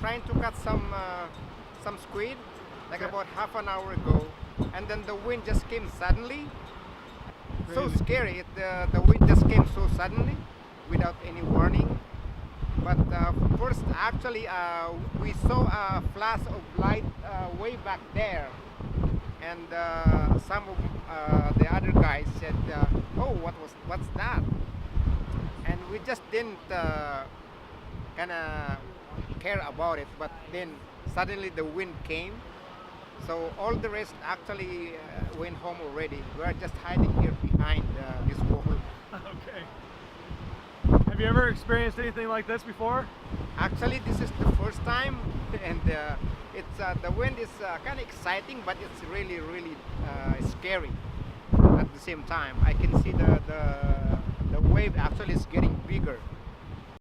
trying to catch some squid, like about half an hour ago, and then the wind just came suddenly. So Crazy. scary. The wind just came so suddenly, without any warning. But first, actually, we saw a flash of light way back there, and some of the other guys said, "Oh, what's that?" And we just didn't kind of care about it. But then suddenly the wind came, so all the rest actually went home already. We are just hiding here behind this wall. Okay. Have you ever experienced anything like this before? Actually, this is the first time, and it's the wind is kind of exciting, but it's really scary at the same time. I can see the wave actually is getting bigger.